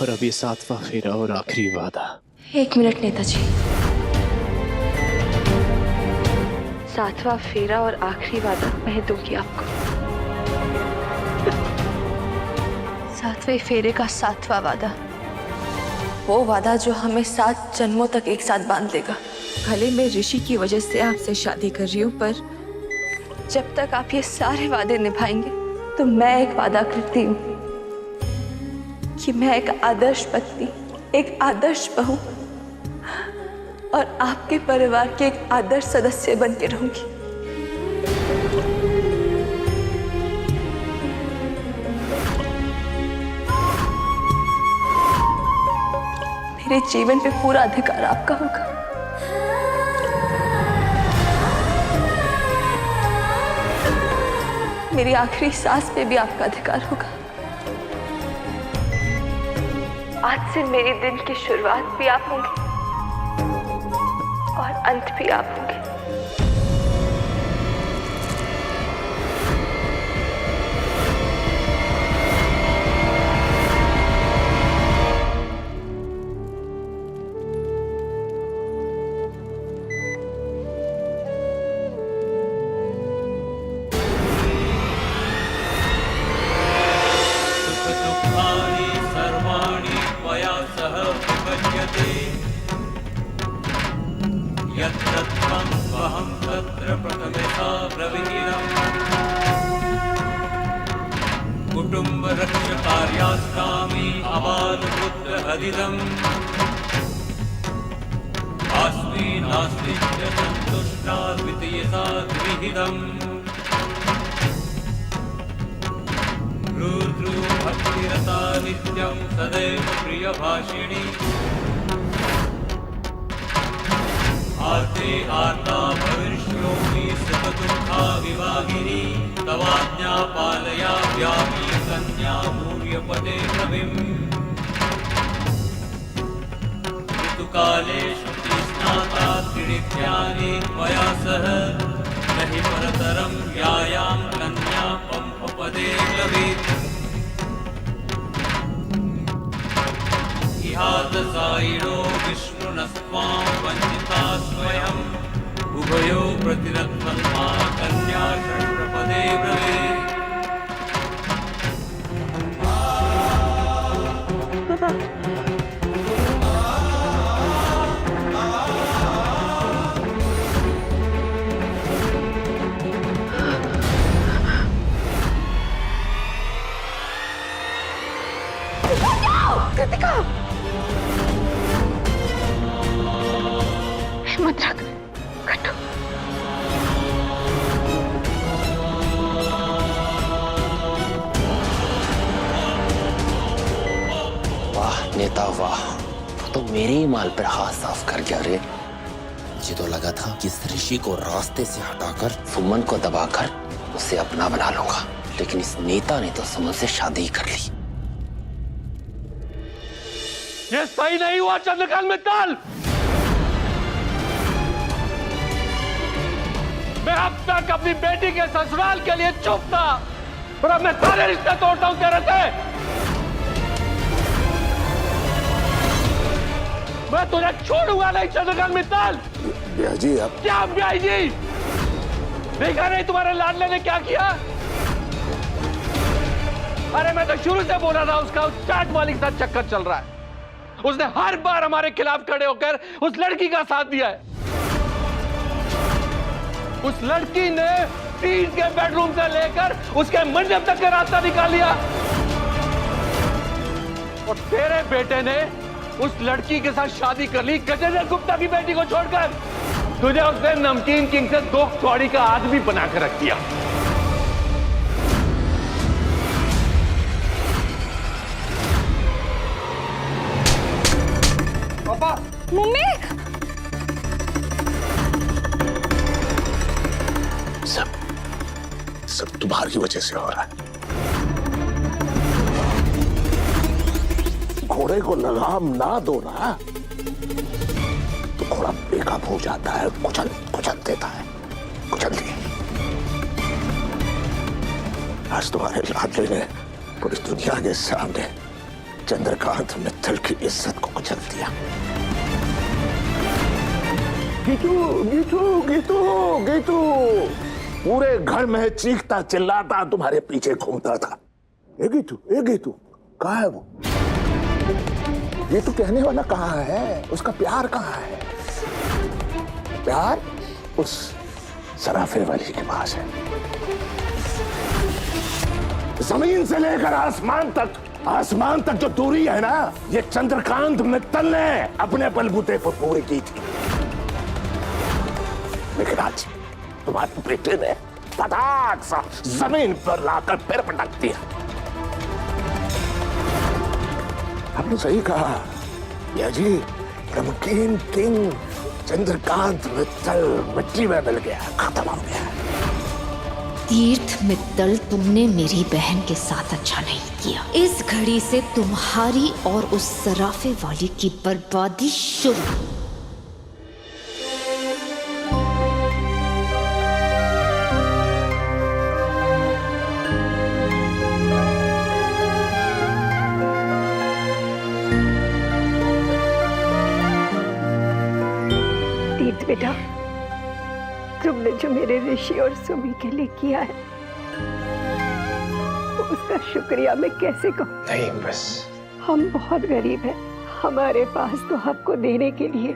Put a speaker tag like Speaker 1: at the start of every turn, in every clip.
Speaker 1: और अब ये 7वां फेरा और आखिरी वादा।
Speaker 2: 1 मिनट नेताजी। 7वां फेरा और आखिरी वादा मैं दूंगी आपको। 7वें फेरे का 7वां वादा, वो वादा जो हमें 7 जन्मों तक एक साथ बांध देगा। भले मैं ऋषि की वजह से आपसे शादी कर रही हूँ, पर जब तक आप ये सारे वादे निभाएंगे तो मैं एक वादा करती हूँ कि मैं एक आदर्श पत्नी, एक आदर्श बहू और आपके परिवार के एक आदर्श सदस्य बन के रहूंगी। मेरे जीवन पे पूरा अधिकार आपका होगा। मेरी आखिरी सांस पे भी आपका अधिकार होगा। आज से मेरे दिन की शुरुआत भी आप होंगे और अंत भी आप होंगे।
Speaker 3: कुटुंब रक्षकार्यास्तामि अबालपुत्र हदिदम् अस्मि नास्ति च सन्तुष्टा द्वितीयसा द्विहिदम् रुद्रु भक्तिरता नित्यं सदैव प्रियभाषिणी आर्ते आर्ता भविष्योमि सुखदुःखा विवाहिनी तवाज्ञा पालयाम्यामि कन्या मूर्यपदे रविम् ऋतुकाले शुचिस्नाता त्रिनित्यानि त्वया सह नहि परतरं यायां कन्या पंपपदे लवेत् इहादसायिनो विष्णुनस्त्वां वञ्चिता स्वयम् उभयो प्रतिरत्नमा कन्या षष्ठपदे भवेत्।
Speaker 2: कृतिका, हिम्मत रख, कटो।
Speaker 4: वाह नेता वाह, तो मेरे ही माल पर हाथ साफ कर गया रे। मुझे तो लगा था कि इस ऋषि को रास्ते से हटाकर सुमन को दबाकर उसे अपना बना लूंगा, लेकिन इस नेता ने तो सुमन से शादी कर ली।
Speaker 5: ये सही नहीं हुआ चंद्रकांत मित्तल। मैं अब तक अपनी बेटी के ससुराल के लिए चुप था, पर अब मैं सारे रिश्ते तोड़ता हूं तेरे से। मैं तुझे छोड़ूंगा नहीं चंद्रकांत मित्तल।
Speaker 6: ब्याह जी आप
Speaker 5: क्या ब्याह जी? देखा नहीं तुम्हारे लाडले ने क्या किया? अरे मैं तो शुरू से बोला था उसका उस चाट वाली के साथ चक्कर चल रहा है। उसने हर बार हमारे खिलाफ खड़े होकर उस लड़की का साथ दिया है। उस लड़की ने तीन के बेडरूम से लेकर उसके मंडप तक का रास्ता निकाल लिया, और तेरे बेटे ने उस लड़की के साथ शादी कर ली गजेंद्र गुप्ता की बेटी को छोड़कर। तुझे उसने नमकीन किंग से 2 कौड़ी का आदमी बनाकर रख दिया। पापा,
Speaker 2: मम्मी,
Speaker 6: सब तुम्हारी वजह से हो रहा है। घोड़े को लगाम ना दो ना तो घोड़ा बेकाबू हो जाता है, कुचल कुचल देता है, कुचल दिए। आज तुम्हारे लाडले ने पूरी दुनिया के सामने चंद्रकांत मित्तल की इज्जत को कुचल दिया। गीतू, गीतू, गीतू, गीतू, पूरे घर में चीखता चिल्लाता तुम्हारे पीछे घूमता था। ए गीतू, कहाँ है वो? गीतू कहने वाला कहाँ है? उसका प्यार कहाँ है? प्यार उस सराफे वाली के पास है। जमीन से लेकर आसमान तक जो दूरी है ना, ये चंद्रकांत मित्तल ने अपने बलबूते पर पूरी की थी। लेकिन आज तुम्हारे बेटे ने पटाख सा जमीन पर लाकर फिर पटक दिया। आपने सही कहा या जी, नमकीन किंग चंद्रकांत मित्तल मिट्टी में मिल गया, खत्म हो गया।
Speaker 7: तीर्थ मित्तल, तुमने मेरी बहन के साथ अच्छा नहीं किया। इस घड़ी से तुम्हारी और उस सराफे वाली की बर्बादी शुरू।
Speaker 8: तीर्थ बेटा, तुमने जो मेरे ऋषि और सुमी के लिए किया है, उसका शुक्रिया मैं कैसे कहूँ?
Speaker 1: नहीं, बस
Speaker 8: हम बहुत गरीब हैं, हमारे पास तो आपको देने के लिए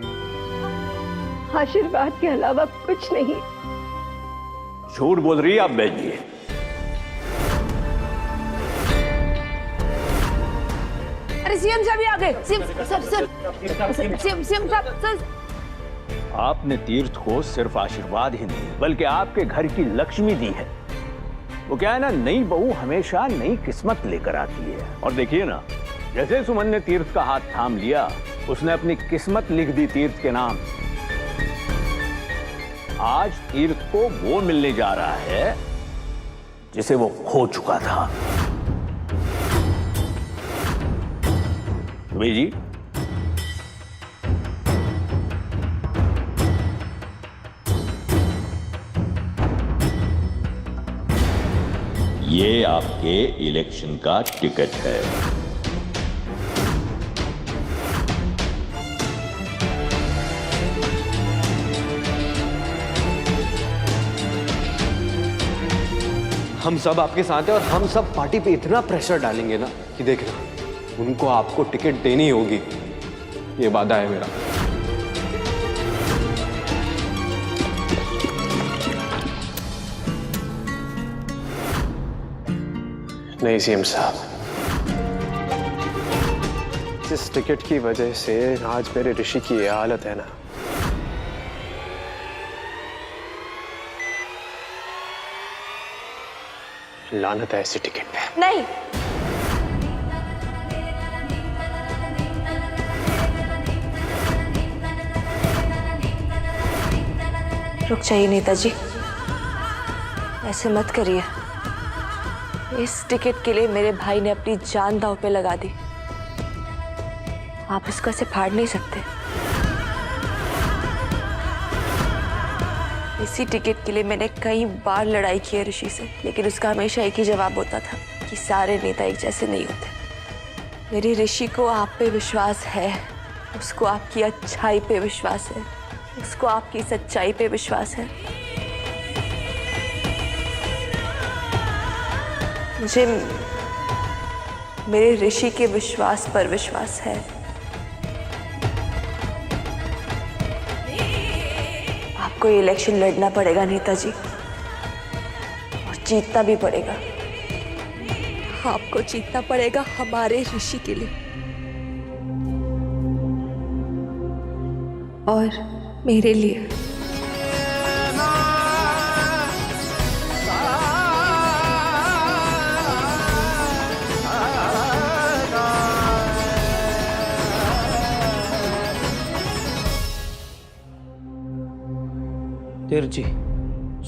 Speaker 8: आशीर्वाद के अलावा कुछ नहीं।
Speaker 5: झूठ बोल रही है आप बहन जी।
Speaker 2: अरे सीएम साहब आ गए। सीएम साहब,
Speaker 5: आपने तीर्थ को सिर्फ आशीर्वाद ही नहीं बल्कि आपके घर की लक्ष्मी दी है। वो क्या है ना, नई बहू हमेशा नई किस्मत लेकर आती है। और देखिए ना, जैसे सुमन ने तीर्थ का हाथ थाम लिया, उसने अपनी किस्मत लिख दी तीर्थ के नाम। आज तीर्थ को वो मिलने जा रहा है जिसे वो खो चुका था। सुबह जी,
Speaker 9: ये आपके इलेक्शन का टिकट है।
Speaker 1: हम सब आपके साथ हैं और हम सब पार्टी पे इतना प्रेशर डालेंगे ना कि देखना, उनको आपको टिकट देनी होगी। ये वादा है मेरा। नहीं सीएम साहब, जिस टिकट की वजह से आज मेरे ऋषि की ये हालत है ना, लानत है ऐसी टिकट पे।
Speaker 2: नहीं, रुक जाइए नेताजी, ऐसे मत करिए। इस टिकट के लिए मेरे भाई ने अपनी जान दांव पे लगा दी। आप इसको ऐसे फाड़ नहीं सकते। इसी टिकट के लिए मैंने कई बार लड़ाई की है ऋषि से, लेकिन उसका हमेशा एक ही जवाब होता था कि सारे नेता एक जैसे नहीं होते। मेरे ऋषि को आप पे विश्वास है, उसको आपकी अच्छाई पे विश्वास है, उसको आपकी सच्चाई पे विश्वास है। मुझे मेरे ऋषि के विश्वास पर विश्वास है। आपको ये इलेक्शन लड़ना पड़ेगा नेताजी, और जीतना भी पड़ेगा। आपको जीतना पड़ेगा हमारे ऋषि के लिए और मेरे लिए।
Speaker 10: तीर्थ जी,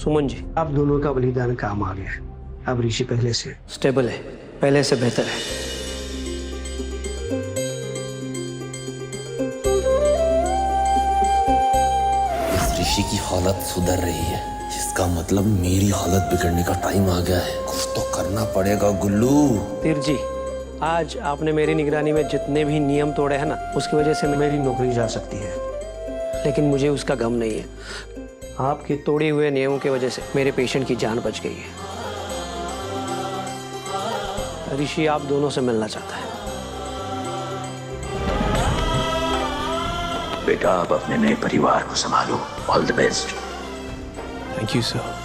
Speaker 10: सुमन जी,
Speaker 11: आप दोनों का बलिदान काम आ गया है। अब ऋषि पहले से
Speaker 10: स्टेबल है, पहले से बेहतर है।
Speaker 4: इस ऋषि की हालत सुधर रही है, इसका मतलब मेरी हालत बिगड़ने का टाइम आ गया है। कुछ तो करना पड़ेगा गुल्लू।
Speaker 10: तीर्थ जी, आज आपने मेरी निगरानी में जितने भी नियम तोड़े हैं ना, उसकी वजह से मेरी नौकरी जा सकती है, लेकिन मुझे उसका गम नहीं है। आपके तोड़े हुए नियमों की वजह से मेरे पेशेंट की जान बच गई है। ऋषि आप दोनों से मिलना चाहता है।
Speaker 5: बेटा, आप अपने नए परिवार को संभालो। All the best.
Speaker 1: Thank you sir.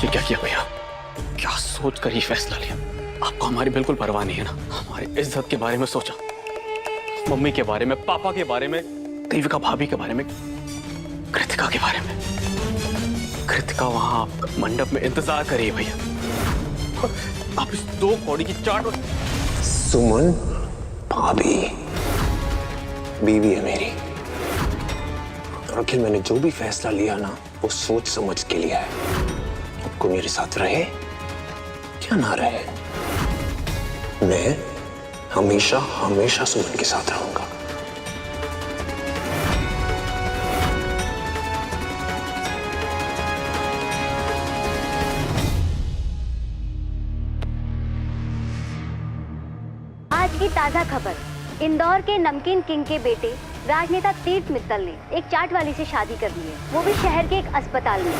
Speaker 12: ये क्या किया भैया? क्या सोच कर ही फैसला लिया? आपको हमारी बिल्कुल परवाह नहीं है ना? हमारी इज्जत के बारे में सोचा, मम्मी के बारे में, पापा के बारे में, देविका भाभी के बारे में, कृतिका के बारे में। कृतिका वहां मंडप में इंतजार कर रही है भैया। आप इस 2 कौड़ी की चाट।
Speaker 11: सुमन भाभी बीवी है मेरी, और आखिर मैंने जो भी फैसला लिया ना, वो सोच समझ के लिया है। आपको मेरे साथ रहे क्या ना रहे, मैं हमेशा हमेशा सुमन के साथ रहूंगा।
Speaker 13: आज की ताजा खबर, इंदौर के नमकीन किंग के बेटे राजनेता तीर्थ मित्तल ने एक चाट वाली से शादी कर ली है, वो भी शहर के एक अस्पताल में।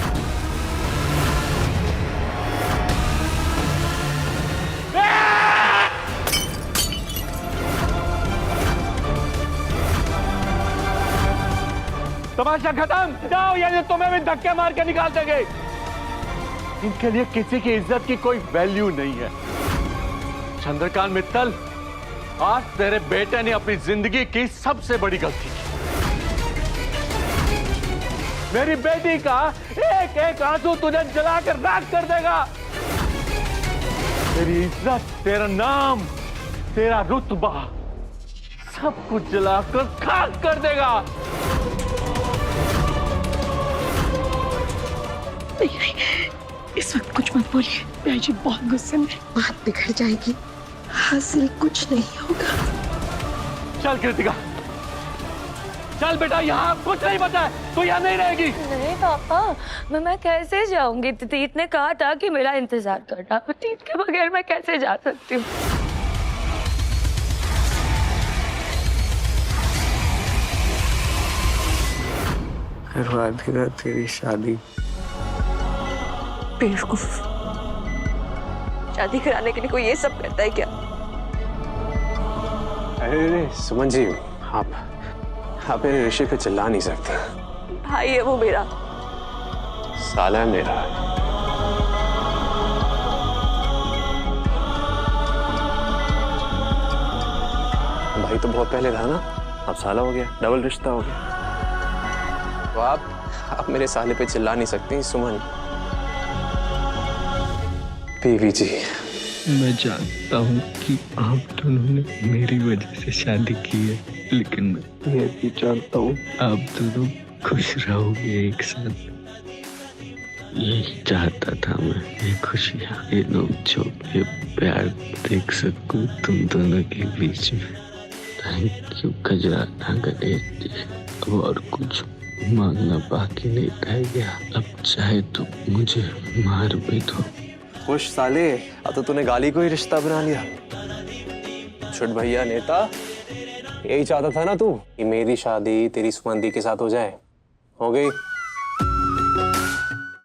Speaker 5: तमाशा खत्म, जाओ, यानी तुम्हें भी धक्के मार के निकाल देंगे। इनके लिए किसी की इज्जत की कोई वैल्यू नहीं है। चंद्रकांत मित्तल, आज तेरे बेटे ने अपनी जिंदगी की सबसे बड़ी गलती की। मेरी बेटी का एक एक आंसू तुझे जलाकर राख कर देगा। तेरी इज्जत, तेरा नाम, तेरा रुतबा, सब कुछ जलाकर खाक कर देगा।
Speaker 8: इस वक्त कुछ मत बोलिए, मैं जी बहुत गुस्से में। बात बिगड़ जाएगी, हासिल कुछ नहीं होगा।
Speaker 5: चल कृतिका, चल बेटा, यहाँ कुछ नहीं बचा है, तू यहाँ नहीं रहेगी।
Speaker 2: नहीं पापा, मैं कैसे जाऊंगी? तीर्थ ने कहा था कि मेरा इंतजार करना, तीर्थ के बगैर मैं कैसे जा सकती हूँ?
Speaker 11: हर रात तेरी शादी।
Speaker 2: बेवकूफ, शादी कराने के लिए कोई ये सब करता है क्या?
Speaker 11: अरे सुमन जी, आप मेरे ऋषि पे चिल्ला नहीं सकते।
Speaker 2: भाई है वो मेरा,
Speaker 11: साला है मेरा। भाई तो बहुत पहले था ना, अब साला हो गया, डबल रिश्ता हो गया। तो आप मेरे साले पे चिल्ला नहीं सकती सुमन। बीवी जी,
Speaker 14: मैं जानता हूँ कि आप दोनों ने मेरी वजह से शादी की है, लेकिन मैं भी जानता हूँ आप दोनों खुश रहोगे एक साथ। यही चाहता था मैं, ये खुशियाँ, ये नोक-झोंक, ये प्यार देख सकूं तुम दोनों के बीच में। Thank you Khajrana Ganesh ji. अब और कुछ मांगना बाकी नहीं रह गया। अब चाहे तो मुझे मार भी दो।
Speaker 11: खुश साले, अब तो तूने गाली को ही रिश्ता बना लिया। छोट भैया नेता, यही चाहता था ना तू कि मेरी शादी तेरी सुमन दी के साथ हो जाए। हो गई।